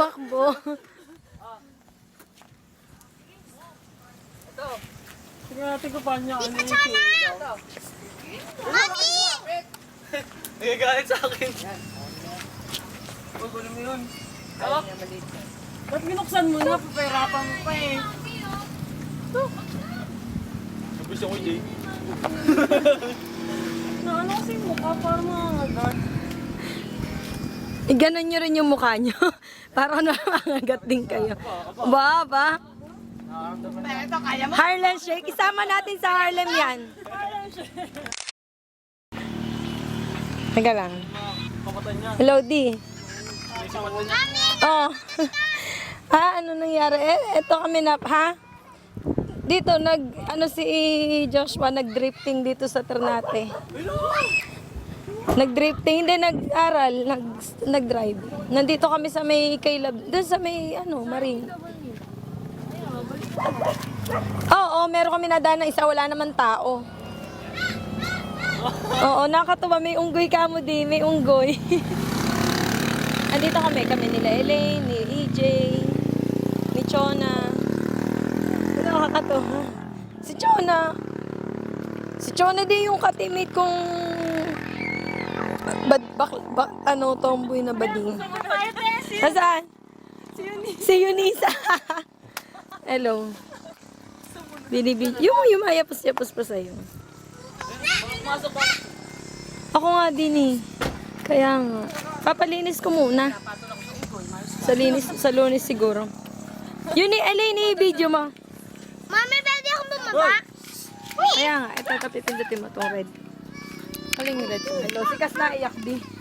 tumakbo. Ito. Tingnan natin kung paano niya ano yung Ito. Mami! nagagalit sa akin. Huwag ko naman yun. Kaya niya maliit na. Ba't binuksan mo na? Papahirapan mo pa eh. Gusto ko Jay. Na ano kasi yung mukha para mga Ganon nyo rin yung mukha nyo. Para nangangagat din kayo. Ba? Ito, kaya mo. Harlem Shake. Isama natin sa Harlem yan. Teka lang. kapatan niya. Hello, D. Oh. Ha? Ano nangyari? Eto kami na, ha? Dito, si Joshua, nag-drifting dito sa Ternate. Nag-drifting, hindi nag-aral, nag-drive. Nandito kami sa may Kailab, doon sa may, Marine. Oo, meron kami nadaan na isa, wala naman tao. Oo, nakatuwa, may unggoy ka mo di, may unggoy. Andito kami nila Elaine, ni EJ, ni Chona. Nakakatuwa. Si Chona. Si Chona din yung katimate kong tomboy na bading. Nasaan? Si Eunice. Hello. Yung mayapos-yapos pa sa'yo. Ako nga din eh. Kaya nga. Papalinis ko muna. Sa lunes siguro. Yun eh, Elaine, i-video mo. Mami, pwede akong bumaba? Kaya nga, ito tapipindutin mo itong red. Aling red. Hello, sikas na iyak di.